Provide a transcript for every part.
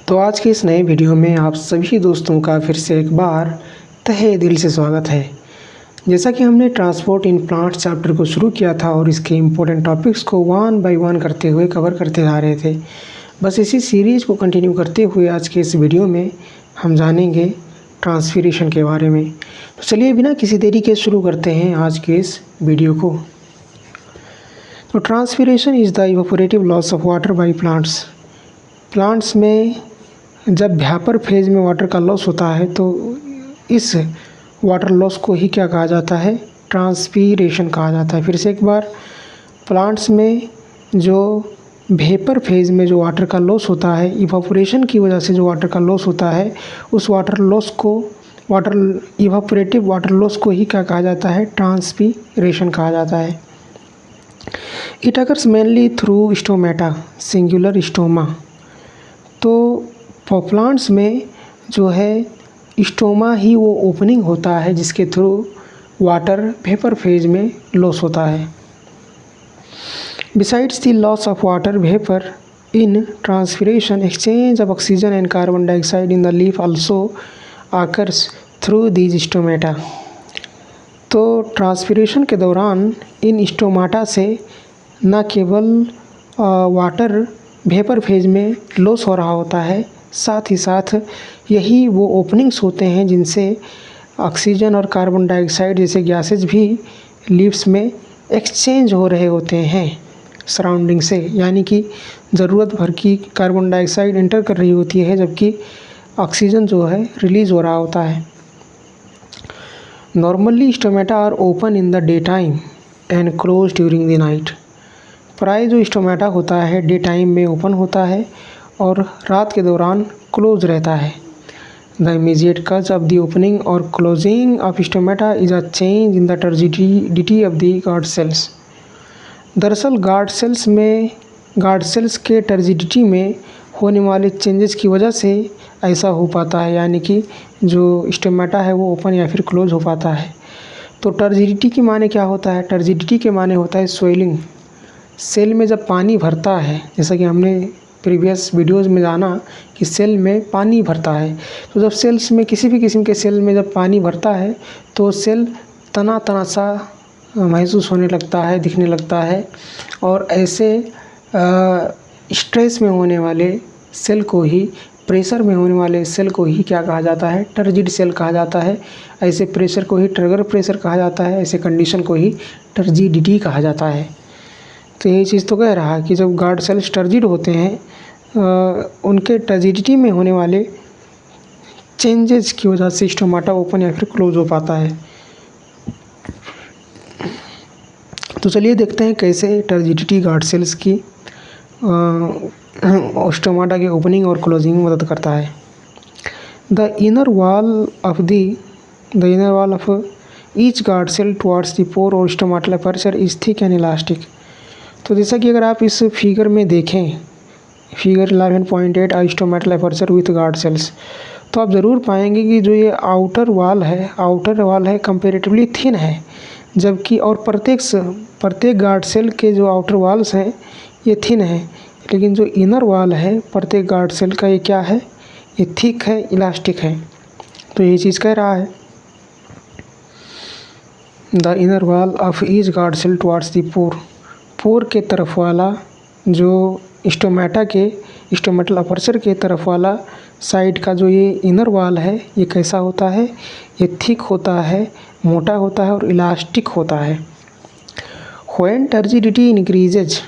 तो आज के इस नए वीडियो में आप सभी दोस्तों का फिर से एक बार तहे दिल से स्वागत है। जैसा कि हमने ट्रांसपोर्ट इन प्लांट्स चैप्टर को शुरू किया था और इसके इम्पोर्टेंट टॉपिक्स को वन बाय वन करते हुए कवर करते जा रहे थे, बस इसी सीरीज़ को कंटिन्यू करते हुए आज के इस वीडियो में हम जानेंगे ट्रांसपीरेशन के बारे में। तो चलिए बिना किसी देरी के शुरू करते हैं आज के इस वीडियो को। तो transpiration is the evaporative loss of water by plants में जब व्यापर फेज में वाटर का लॉस होता है तो इस वाटर लॉस को ही क्या कहा जाता है? ट्रांसपीरेशन कहा जाता है। फिर से एक बार, प्लांट्स में जो वेपर फेज में जो वाटर का लॉस होता है, इवापोरेशन की वजह से जो वाटर का लॉस होता है, उस वाटर लॉस को इवापोरेटिव वाटर लॉस को ही क्या कहा जाता है? ट्रांसपीरेशन कहा जाता है। It occurs mainly through stomata, singular stoma. तो प्लांट्स में जो है स्टोमा ही वो ओपनिंग होता है जिसके थ्रू वाटर वेपर फेज में लॉस होता है। Besides the loss of water vapour in transpiration, exchange of oxygen and carbon dioxide in the leaf also occurs through these stomata. तो ट्रांसपीरेशन के दौरान इन स्टोमाटा से न केवल वाटर वेपर फेज में लॉस हो रहा होता है, साथ ही साथ यही वो ओपनिंग्स होते हैं जिनसे ऑक्सीजन और कार्बन डाइऑक्साइड जैसे गैसेज भी लीव्स में एक्सचेंज हो रहे होते हैं सराउंडिंग से, यानी कि ज़रूरत भर की कार्बन डाइऑक्साइड एंटर कर रही होती है जबकि ऑक्सीजन जो है रिलीज़ हो रहा होता है। Normally stomata are open in the day time and close during the night. प्राय जो स्टोमेटा होता है डे टाइम में ओपन होता है और रात के दौरान क्लोज रहता है। द इमीडिएट कज ऑफ द ओपनिंग और closing of stomata is a change in the turgidity of the guard cells. दरअसल गार्ड सेल्स के टर्जिडिटी में होने वाले चेंजेस की वजह से ऐसा हो पाता है, यानी कि जो स्टोमेटा है वो ओपन या फिर क्लोज हो पाता है। तो टर्जिडिटी के माने क्या होता है? टर्जिडिटी के माने होता है स्वेलिंग। सेल में जब पानी भरता है, जैसा कि हमने प्रीवियस वीडियोज़ में जाना कि सेल में पानी भरता है, तो जब सेल्स में किसी भी किस्म के सेल में जब पानी भरता है तो सेल तना तना सा महसूस होने लगता है, दिखने लगता है, और ऐसे स्ट्रेस में होने वाले सेल को ही, प्रेशर में होने वाले सेल को ही क्या कहा जाता है? टर्जिड सेल कहा जाता है। ऐसे प्रेशर को ही ट्रिगर प्रेशर कहा जाता है, ऐसे कंडीशन को ही टर्जिडिटी कहा जाता है। तो यही चीज़ तो कह रहा है कि जब गार्ड सेल्स टर्जिड होते हैं उनके टर्जिडिटी में होने वाले चेंजेस की वजह से स्टोमाटा ओपन या फिर क्लोज हो पाता है। तो चलिए देखते हैं कैसे टर्जिडिटी गार्ड सेल्स की स्टोमाटा के ओपनिंग और क्लोजिंग में मदद करता है। The inner wall of each guard cell towards the pore और stomatal aperture is thick and elastic. तो जैसा कि अगर आप इस फिगर में देखें, figure 11.8 stomatal aperture with guard cells, तो आप ज़रूर पाएंगे कि जो ये आउटर वाल है कंपेरेटिवली थिन है, जबकि और प्रत्येक गार्ड सेल के जो आउटर वाल्स हैं ये थिन है, लेकिन जो इनर वाल है प्रत्येक गार्ड सेल का ये क्या है? ये थिक है, इलास्टिक है। तो ये चीज़ कह रहा है the inner wall of each guard cell towards the pore के तरफ वाला जो स्टोमेटल अपर्चर के तरफ वाला साइड का जो ये इनर वाल है ये कैसा होता है? ये थिक होता है, मोटा होता है और इलास्टिक होता है। When turgidity increases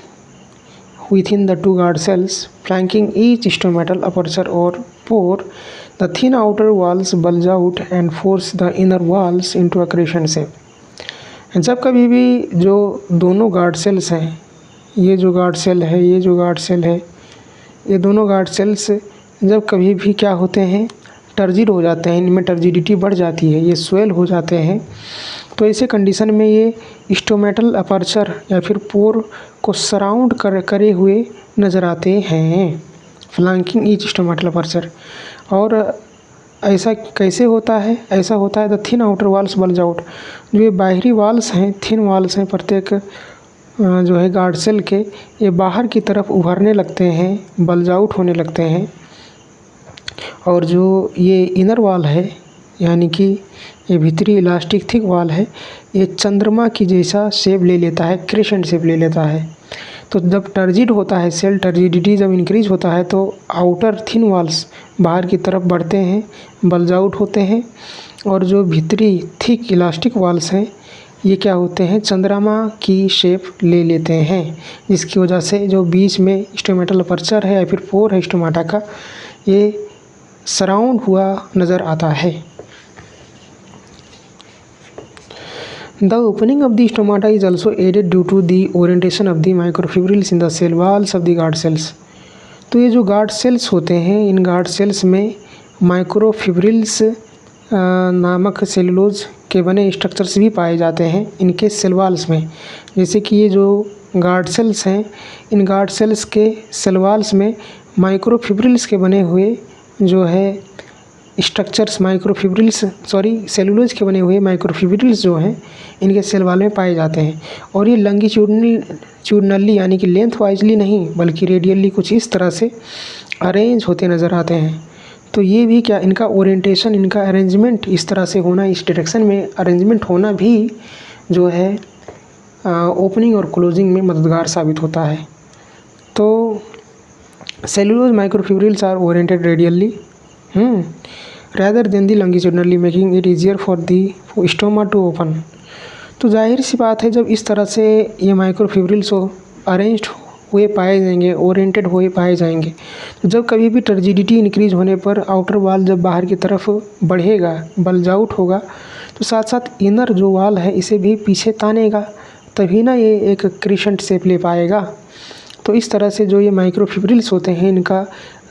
within the two guard cells flanking each stomatal aperture or pore, the thin outer walls bulge out and force the inner walls into a crescent shape. जब कभी भी जो दोनों गार्ड सेल्स हैं, ये जो guard cell है, ये दोनों गार्ड सेल्स जब कभी भी क्या होते हैं? टर्जिड हो जाते हैं, इनमें टर्जिडिटी बढ़ जाती है, ये स्वेल हो जाते हैं। तो ऐसे कंडीशन में ये स्टोमेटल अपर्चर या फिर पोर को सराउंड करे हुए नज़र आते हैं, फ्लैंकिंग ईच स्टोमेटल अपर्चर। और ऐसा कैसे होता है? ऐसा होता है the thin outer walls bulge out. जो ये बाहरी वाल्स हैं, थिन वाल्स हैं प्रत्येक जो है गार्ड सेल के, ये बाहर की तरफ उभरने लगते हैं, बल्ज आउट होने लगते हैं। और जो ये इनर वाल है यानी कि ये भीतरी इलास्टिक थिक वाल है, ये चंद्रमा की जैसा शेप ले लेता है, क्रेसेंट शेप ले लेता है। तो जब टर्जिड होता है, सेल टर्जिडिटी जब इंक्रीज होता है तो आउटर थिन वाल्स बाहर की तरफ बढ़ते हैं, बल्ज आउट होते हैं, और जो भीतरी थिक इलास्टिक वाल्स हैं ये क्या होते हैं, चंद्रमा की शेप ले लेते हैं, जिसकी वजह से जो बीच में स्टोमेटल अपर्चर है या फिर पोर है स्टोमाटा का, ये सराउंड हुआ नज़र आता है। The opening of the stomata is also aided due to the orientation of the microfibrils in the cell walls of the guard cells। तो ये जो गार्ड सेल्स होते हैं, इन गार्ड सेल्स में माइक्रोफिब्रिल्स नामक सेलुलोज के बने स्ट्रक्चर्स भी पाए जाते हैं इनके सेल वाल्स में। जैसे कि ये जो गार्ड सेल्स हैं, इन गार्ड सेल्स के सेल वाल्स में माइक्रोफिब्रिल्स के बने हुए जो है स्ट्रक्चर्स सेलुलोज के बने हुए माइक्रोफिब्रिल्स जो हैं इनके सेल वाल में पाए जाते हैं। और ये लंगीट्यूडनली यानी कि लेंथ वाइजली नहीं बल्कि रेडियली कुछ इस तरह से अरेंज होते नज़र आते हैं। तो ये भी क्या, इनका ओरिएंटेशन, इनका अरेंजमेंट इस तरह से होना, इस डायरेक्शन में अरेंजमेंट होना भी जो है ओपनिंग और क्लोजिंग में मददगार साबित होता है। तो cellulose microfibrils are oriented radially rather than the longitudinally, making it easier for the stoma to open। तो जाहिर सी बात है, जब इस तरह से ये माइक्रोफिब्रिल्स अरेंज्ड हुए पाए जाएंगे, ओरिएंटेड हुए पाए जाएंगे, तो जब कभी भी टर्जिडिटी इंक्रीज होने पर आउटर वाल जब बाहर की तरफ बढ़ेगा, बल्ज आउट होगा, तो साथ साथ इनर जो वाल है इसे भी पीछे तानेगा, तभी ना ये एक क्रेसेंट शेप ले पाएगा। तो इस तरह से जो ये माइक्रोफिब्रिल्स होते हैं इनका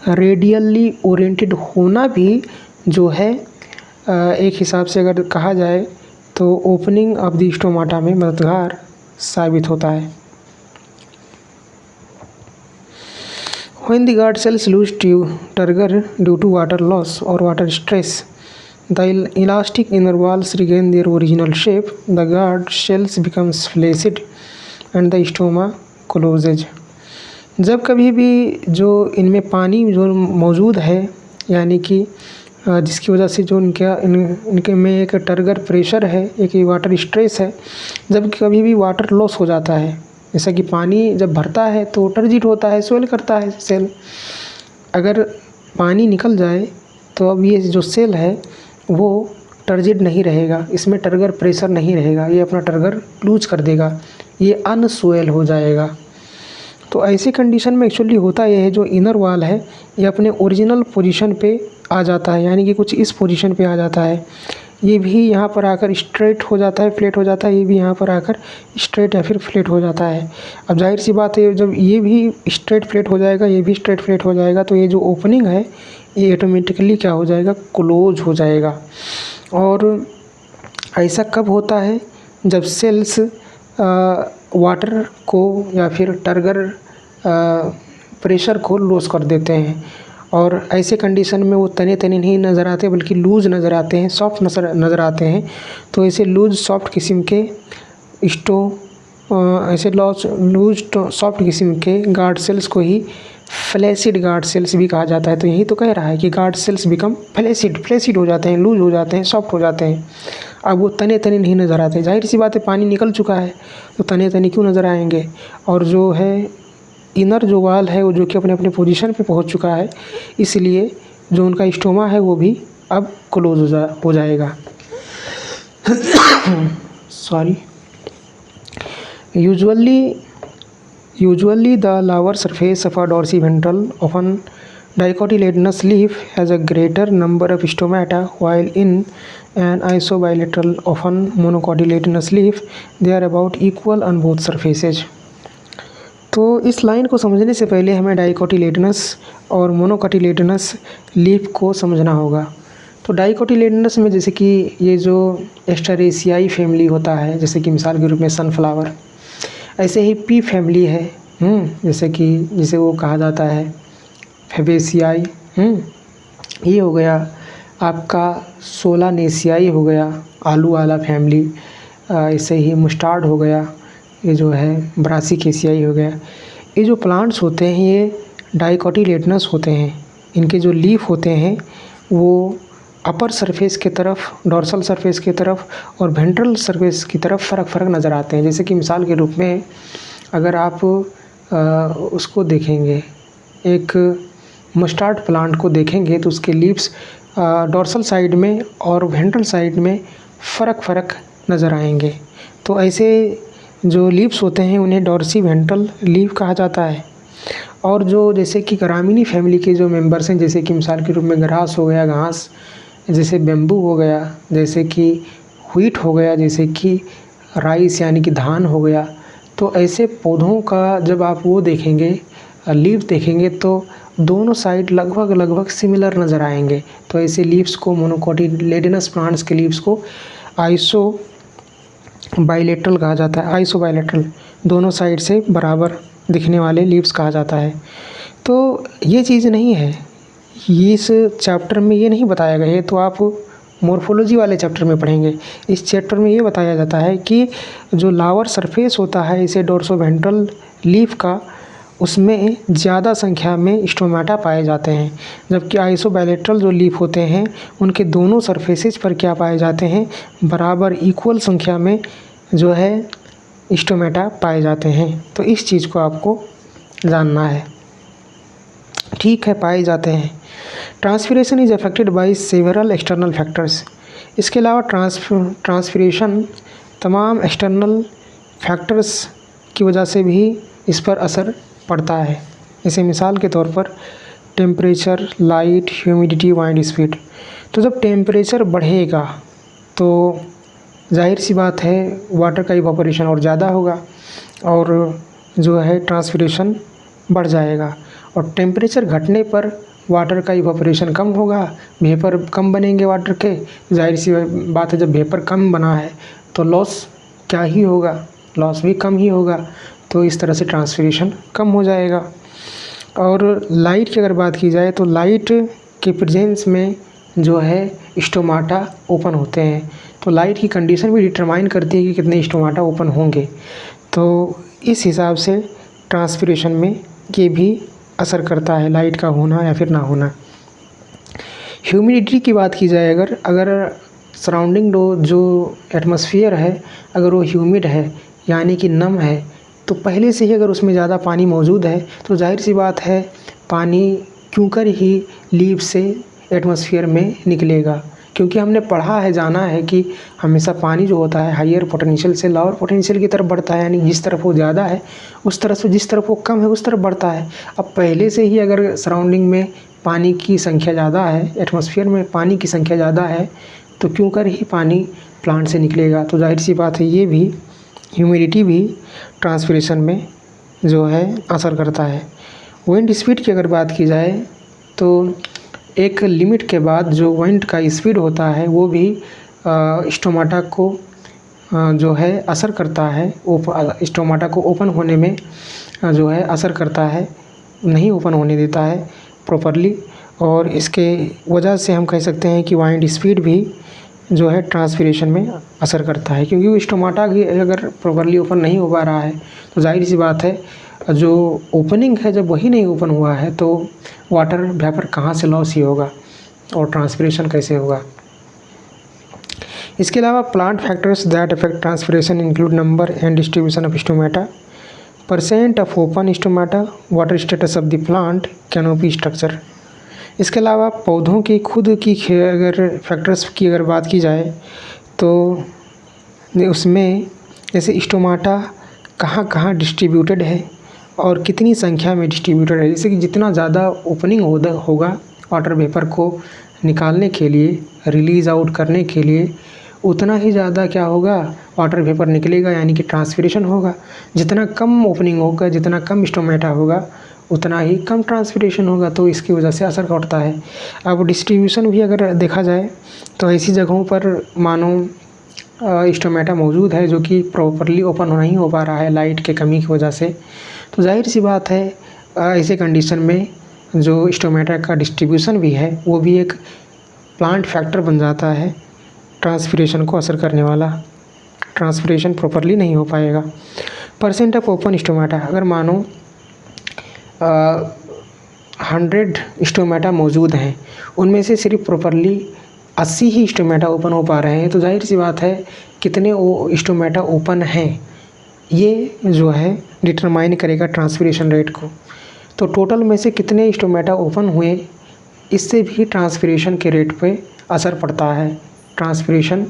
रेडियली ओरिएंटेड होना भी जो है एक हिसाब से अगर कहा जाए तो ओपनिंग ऑफ द स्टोमाटा में मददगार साबित होता है। When the guard cells lose turgor due to water loss or water stress, the elastic inner walls regain their original shape, the guard cells becomes flaccid and the stoma closes। जब कभी भी जो इनमें पानी जो मौजूद है यानी कि जिसकी वजह से जो इनके में एक टर्गर प्रेशर है, एक वाटर स्ट्रेस है, जब कभी भी वाटर लॉस हो जाता है, जैसा कि पानी जब भरता है तो टर्जिड होता है, स्वेल करता है सेल, अगर पानी निकल जाए तो अब ये जो सेल है वो टर्जिड नहीं रहेगा, इसमें टर्गर प्रेशर नहीं रहेगा, ये अपना टर्गर लूज कर देगा, ये अनस्वेल हो जाएगा। तो ऐसी कंडीशन में एक्चुअली होता यह है, जो इनर वाल है ये अपने ओरिजिनल पोजीशन पे आ जाता है, यानी कि कुछ इस पोजीशन पे आ जाता है, ये भी यहाँ पर आकर स्ट्रेट हो जाता है, फ्लैट हो जाता है, ये भी यहाँ पर आकर स्ट्रेट या फिर फ्लैट हो जाता है। अब जाहिर सी बात है, जब ये भी स्ट्रेट फ्लैट हो जाएगा, ये भी स्ट्रेट फ्लैट हो जाएगा, तो ये जो ओपनिंग है ये ऑटोमेटिकली क्या हो जाएगा, क्लोज हो जाएगा। और ऐसा कब होता है, जब सेल्स वाटर को या फिर टर्गर प्रेशर को लॉस कर देते हैं, और ऐसे कंडीशन में वो तने तने नहीं नज़र आते बल्कि लूज नज़र आते हैं, सॉफ्ट नज़र आते हैं। तो ऐसे लूज सॉफ्ट किस्म के सॉफ्ट किस्म के गार्ड सेल्स को ही फ्लैसिड गार्ड सेल्स भी कहा जाता है। तो यही तो कह रहा है कि गार्ड सेल्स बिकम फ्लैसिड हो जाते हैं, लूज हो जाते हैं, सॉफ्ट हो जाते हैं। अब वो तने तने नहीं नज़र आते, जाहिर सी बात है पानी निकल चुका है तो तने तने क्यों नज़र आएंगे। और जो है इनर जो वाल है वो जो कि अपने अपने पोजीशन पे पहुंच चुका है, इसलिए जो उनका स्टोमा है वो भी अब क्लोज हो जाएगा। Sorry. Usually the lower surface of a dorsiventral often dicotyledonous leaf has a greater number of stomata, while in an isobilateral often monocotyledonous leaf they are about equal on both surfaces। तो इस line को समझने से पहले हमें डाइकोटिलेडनस और मोनोकोटिलेडनस leaf को समझना होगा। तो डाइकोटिलेडनस में जैसे कि ये जो एस्टरेसियाई फैमिली होता है, जैसे कि मिसाल के रूप में सनफ्लावर, ऐसे ही पी फैमिली है, जिसे वो कहा जाता है फेबेसियाई, ये हो गया आपका सोलानेसियाई हो गया, आलू वाला फैमिली, ऐसे ही मुस्टार्ड हो गया, ये जो है ब्रासिकेसियाई हो गया। ये जो प्लांट्स होते हैं ये डाइकोटिलेडनस होते हैं, इनके जो लीफ होते हैं वो अपर सरफेस की तरफ, डोर्सल सरफेस की तरफ और वेंट्रल सरफेस की तरफ फ़र्क नज़र आते हैं। जैसे कि मिसाल के रूप में अगर आप उसको देखेंगे, एक मस्टर्ड प्लांट को देखेंगे तो उसके लीव्स डोर्सल साइड में और वेंट्रल साइड में फ़र्क नज़र आएंगे। तो ऐसे जो लीव्स होते हैं उन्हें डोर्सी वेंट्रल लीव कहा जाता है। और जो जैसे कि ग्रामीणी फैमिली के जो मेंबर्स हैं, जैसे कि मिसाल के रूप में ग्रास हो गया, घास, जैसे बेम्बू हो गया, जैसे कि व्हीट हो गया, जैसे कि राइस यानी कि धान हो गया, तो ऐसे पौधों का जब आप वो देखेंगे, लीव देखेंगे, तो दोनों साइड लगभग सिमिलर नज़र आएंगे। तो ऐसे लीव्स को, मोनोकोटिलेडनस प्लांट्स के लीव्स को आइसो बाइलेटरल कहा जाता है। आइसो बाइलेटरल, दोनों साइड से बराबर दिखने वाले लीव्स कहा जाता है। तो ये चीज़ नहीं है, ये इस चैप्टर में ये नहीं बताया गया है, तो आप मॉर्फोलॉजी वाले चैप्टर में पढ़ेंगे। इस चैप्टर में ये बताया जाता है कि जो लावर सरफेस होता है इसे डोर्सोवेंट्रल लीफ का, उसमें ज़्यादा संख्या में स्टोमेटा पाए जाते हैं, जबकि आइसोबाइलेटरल जो लीफ होते हैं उनके दोनों सरफेसेस पर क्या पाए जाते हैं, बराबर इक्वल संख्या में जो है स्टोमेटा पाए जाते हैं। तो इस चीज़ को आपको जानना है। ठीक है, पाए जाते हैं। Transpiration is affected by several external factors. इसके अलावा ट्रांसपिरेशन तमाम एक्सटर्नल फैक्टर्स की वजह से भी इस पर असर पड़ता है। जैसे मिसाल के तौर पर temperature, light, humidity, wind speed. तो जब टेम्परेचर बढ़ेगा तो जाहिर सी बात है वाटर का इवापोरेशन और ज़्यादा होगा और जो है ट्रांसपिरेशन बढ़ जाएगा। और टेम्परेचर घटने पर वाटर का इवापोरेशन कम होगा, वेपर कम बनेंगे वाटर के। जाहिर सी बात है जब वेपर कम बना है तो लॉस क्या ही होगा, लॉस भी कम ही होगा। तो इस तरह से ट्रांसपिरेशन कम हो जाएगा। और लाइट की अगर बात की जाए तो लाइट के प्रेजेंस में जो है स्टोमाटा ओपन होते हैं। तो लाइट की कंडीशन भी डिटरमाइन करती है कि कितने स्टोमाटा ओपन होंगे। तो इस हिसाब से ट्रांसपिरेशन में ये भी असर करता है, लाइट का होना या फिर ना होना। ह्यूमिडिटी की बात की जाए अगर सराउंडिंग जो एटमॉस्फेयर है अगर वो ह्यूमिड है यानी कि नम है, तो पहले से ही अगर उसमें ज़्यादा पानी मौजूद है तो जाहिर सी बात है पानी क्यों कर ही लीव से एटमॉस्फेयर में निकलेगा। क्योंकि हमने पढ़ा है, जाना है कि हमेशा पानी जो होता है हायर पोटेंशियल से लोअर पोटेंशियल की तरफ बढ़ता है, यानी जिस तरफ वो ज़्यादा है उस तरफ से जिस तरफ वो कम है उस तरफ बढ़ता है। अब पहले से ही अगर सराउंडिंग में पानी की संख्या ज़्यादा है, एटमॉस्फेयर में पानी की संख्या ज़्यादा है, तो क्यों कर ही पानी प्लांट से निकलेगा। तो जाहिर सी बात है ये भी, ह्यूमिडिटी भी ट्रांसपिरेशन में जो है असर करता है। विंड स्पीड की अगर बात की जाए तो एक लिमिट के बाद जो विंड का स्पीड होता है वो भी स्टोमाटा को जो है असर करता है, स्टोमाटा को ओपन होने में जो है असर करता है, नहीं ओपन होने देता है प्रॉपरली। और इसके वजह से हम कह सकते हैं कि वाइंड स्पीड भी जो है ट्रांसपिरेशन में असर करता है, क्योंकि वो स्टोमाटा भी अगर प्रॉपरली ओपन नहीं हो पा रहा है तो जाहिर सी बात है जो ओपनिंग है जब वही नहीं ओपन हुआ है तो वाटर वेपर कहाँ से लॉस ही होगा और ट्रांसपिरेशन कैसे होगा। इसके अलावा plant factors that affect transpiration include number and distribution of stomata, percent of open stomata, water status of the plant, canopy structure. इसके अलावा पौधों की खुद की अगर फैक्टर्स की अगर बात की जाए तो उसमें जैसे स्टोमाटा कहाँ कहाँ डिस्ट्रीब्यूटेड है और कितनी संख्या में डिस्ट्रीब्यूटेड है। जैसे कि जितना ज़्यादा ओपनिंग होगा वाटर वेपर को निकालने के लिए, रिलीज़ आउट करने के लिए, उतना ही ज़्यादा क्या होगा, वाटर वेपर निकलेगा यानी कि ट्रांसपिरेशन होगा। जितना कम ओपनिंग होगा, जितना कम स्टोमेटा होगा, उतना ही कम ट्रांसपिरेशन होगा। तो इसकी वजह से असर पड़ता है। अब डिस्ट्रीब्यूशन भी अगर देखा जाए तो ऐसी जगहों पर मानो स्टोमेटा मौजूद है जो कि प्रॉपरली ओपन नहीं हो पा रहा है लाइट के कमी की वजह से, तो जाहिर सी बात है ऐसे कंडीशन में जो स्टोमेटा का डिस्ट्रीब्यूशन भी है वो भी एक प्लांट फैक्टर बन जाता है, ट्रांसपिरेशन को असर करने वाला। ट्रांसपिरेशन प्रॉपरली नहीं हो पाएगा। परसेंट ऑफ ओपन स्टोमेटा, अगर मानो 100 स्टोमेटा मौजूद हैं, उनमें से सिर्फ प्रॉपरली 80 ही स्टोमेटा ओपन हो पा रहे हैं। तो जाहिर सी बात है कितने स्टोमेटा ओपन हैं ये जो है डिटरमाइन करेगा ट्रांसपिरेशन रेट को। तो टोटल में से कितने स्टोमेटा ओपन हुए, इससे भी ट्रांसपिरेशन के रेट पे असर पड़ता है। ट्रांसपिरेशन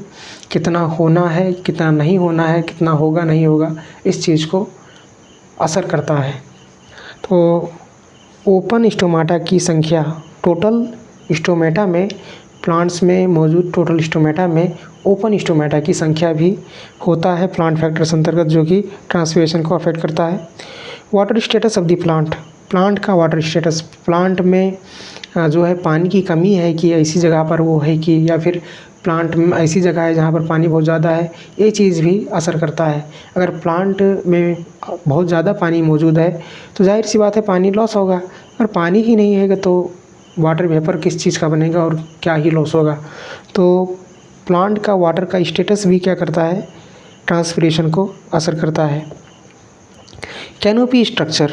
कितना होना है, कितना नहीं होना है, कितना होगा नहीं होगा, इस चीज़ को असर करता है। तो ओपन स्टोमेटा की संख्या, टोटल स्टोमेटा में, प्लांट्स में मौजूद टोटल स्टोमेटा में ओपन स्टोमेटा की संख्या भी होता है प्लांट फैक्टर्स अंतर्गत, जो कि ट्रांसपिरेशन को अफेक्ट करता है। Water status of the plant, plant का वाटर स्टेटस, प्लांट में जो है पानी की कमी है कि ऐसी जगह पर वो है कि, या फिर प्लांट में ऐसी जगह है जहाँ पर पानी बहुत ज़्यादा है, ये चीज़ भी असर करता है। अगर प्लांट में बहुत ज़्यादा पानी मौजूद है तो जाहिर सी बात है पानी लॉस होगा। अगर पानी ही नहीं है तो वाटर वेपर किस चीज़ का बनेगा और क्या ही लॉस होगा। तो प्लांट का वाटर का स्टेटस भी क्या करता है, ट्रांसपिरेशन को असर करता है। कैनोपी स्ट्रक्चर,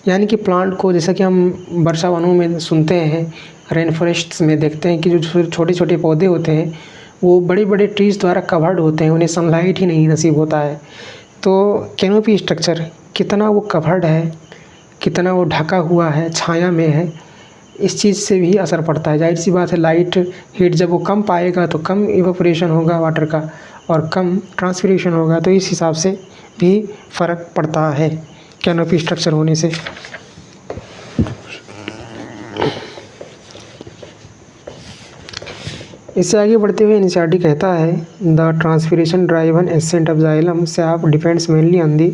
यानी कि प्लांट को, जैसा कि हम वर्षा वनों में सुनते हैं, रेन फॉरेस्ट्स में देखते हैं कि जो छोटे छोटे पौधे होते हैं वो बड़े बड़े ट्रीज़ द्वारा कवर्ड होते हैं, उन्हें सनलाइट ही नहीं नसीब होता है। तो कैनोपी स्ट्रक्चर कितना वो कवर्ड है, कितना वो ढका हुआ है, छाया में है, इस चीज़ से भी असर पड़ता है। जाहिर सी बात है लाइट हीट जब वो कम पाएगा तो कम इवेपोरेशन होगा वाटर का और कम ट्रांसपिरेशन होगा, तो इस हिसाब से भी फ़र्क पड़ता है कैनोपी स्ट्रक्चर होने से। इससे आगे बढ़ते हुए एनसीईआरटी कहता है the transpiration driven ascent of xylem SAP depends mainly on the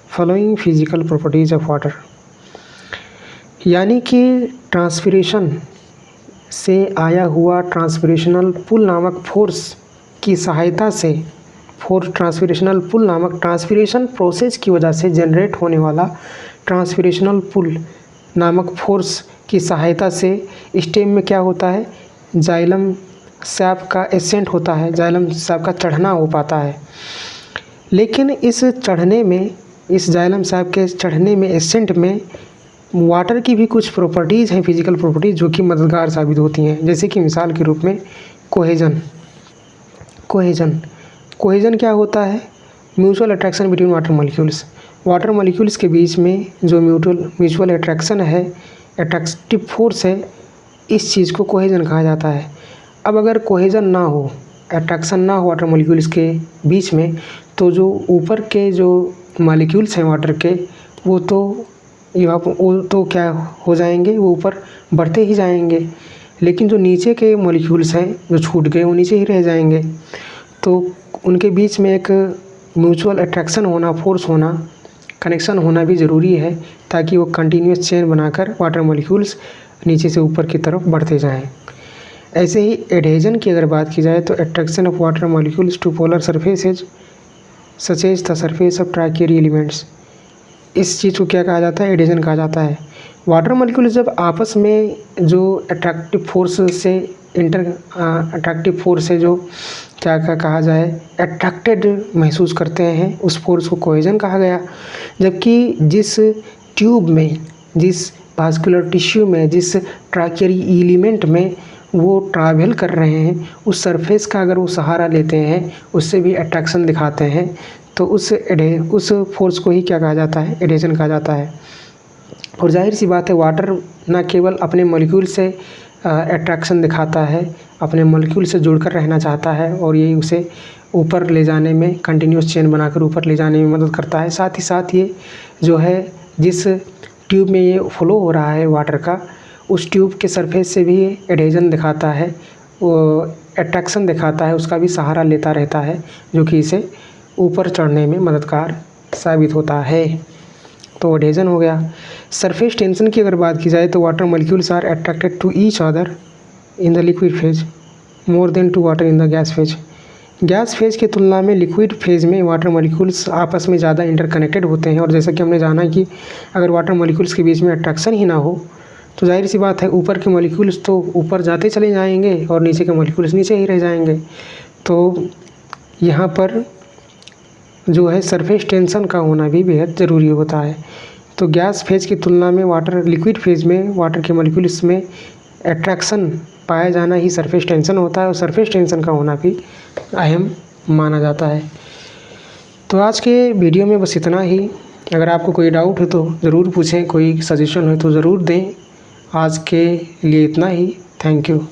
following physical properties of water, यानी कि ट्रांसपिरेशन से आया हुआ ट्रांसपिरेशनल पुल नामक फोर्स की सहायता से, ट्रांसपिरेशनल पुल नामक ट्रांसपिरेशन प्रोसेस की वजह से जनरेट होने वाला ट्रांसपिरेशनल पुल नामक फोर्स की सहायता से स्टेम में क्या होता है, जाइलम सैप का एसेंट होता है, जाइलम सैप का चढ़ना हो पाता है। लेकिन इस चढ़ने में, इस जाइलम सैप के चढ़ने में, एसेंट में वाटर की भी कुछ प्रॉपर्टीज़ हैं, फिजिकल प्रॉपर्टीज़, जो कि मददगार साबित होती हैं। जैसे कि मिसाल के रूप में कोहेजन। कोहेजन क्या होता है, mutual attraction between water molecules. Water molecules के बीच में जो म्यूचुअल अट्रैक्शन है, अट्रैक्टिव फोर्स है, इस चीज़ को कोहेजन कहा जाता है। अब अगर कोहेजन ना हो, अट्रैक्शन ना हो वाटर मॉलिक्यूल्स के बीच में, तो जो ऊपर के जो मॉलिक्यूल्स हैं वाटर के, वो तो क्या हो जाएंगे, वो ऊपर बढ़ते ही जाएंगे। लेकिन जो नीचे के मॉलिक्यूल्स हैं जो छूट गए, वो नीचे ही रह जाएंगे। तो उनके बीच में एक म्यूचुअल अट्रैक्शन होना, फोर्स होना, कनेक्शन होना भी ज़रूरी है, ताकि वो कंटिन्यूस चेन बनाकर वाटर मॉलिक्यूल्स नीचे से ऊपर की तरफ बढ़ते जाएं। ऐसे ही एडहेजन की अगर बात की जाए तो attraction of water molecules to polar surfaces such as the surface of tracheary elements, इस चीज़ को क्या कहा जाता है, एडहेजन कहा जाता है। वाटर मॉलिक्यूल्स जब आपस में जो अट्रैक्टिव फोर्स से जो क्या कहा जाए, अट्रैक्टेड महसूस करते हैं, उस फोर्स को कोहेजन कहा गया। जबकि जिस ट्यूब में, जिस वास्कुलर टिश्यू में, जिस ट्रैकियरी एलिमेंट में वो ट्रैवल कर रहे हैं, उस सरफेस का अगर वो सहारा लेते हैं, उससे भी अट्रैक्शन दिखाते हैं, तो उस फोर्स को ही क्या कहा जाता है, एडहेजन कहा जाता है। और जाहिर सी बात है वाटर ना केवल अपने मॉलिक्यूल से अट्रैक्शन दिखाता है, अपने मॉलिक्यूल से जुड़कर रहना चाहता है, और ये उसे ऊपर ले जाने में, कंटिन्यूस चेन बनाकर ऊपर ले जाने में मदद करता है। साथ ही साथ ये जो है, जिस ट्यूब में ये फ्लो हो रहा है वाटर का, उस ट्यूब के सरफेस से भी एडहेजन दिखाता है, वो अट्रैक्शन दिखाता है, उसका भी सहारा लेता रहता है, जो कि इसे ऊपर चढ़ने में मददगार साबित होता है। तो एडहेजन हो गया। सरफेस टेंशन की अगर बात की जाए तो water molecules are attracted to each other in the liquid phase more than to water in the gas phase. Gas phase की तुलना में लिक्विड फेज में वाटर मॉलिक्यूल्स आपस में ज़्यादा इंटरकनेक्टेड होते हैं। और जैसा कि हमने जाना कि अगर वाटर मॉलिक्यूल्स के बीच में अट्रैक्शन ही ना हो तो जाहिर सी बात है ऊपर के मॉलिक्यूल्स तो ऊपर जाते चले जाएंगे और नीचे के मॉलिक्यूल्स नीचे ही रह जाएंगे। तो यहाँ पर जो है सरफेस टेंशन का होना भी बेहद ज़रूरी होता है। तो गैस फेज की तुलना में लिक्विड फेज में वाटर के मॉलिक्यूल्स में अट्रैक्शन पाया जाना ही सरफेस टेंशन होता है और सरफेस टेंशन का होना भी अहम माना जाता है। तो आज के वीडियो में बस इतना ही। अगर आपको कोई डाउट हो तो ज़रूर पूछें, कोई सजेशन हो तो ज़रूर दें। आज के लिए इतना ही। Thank you.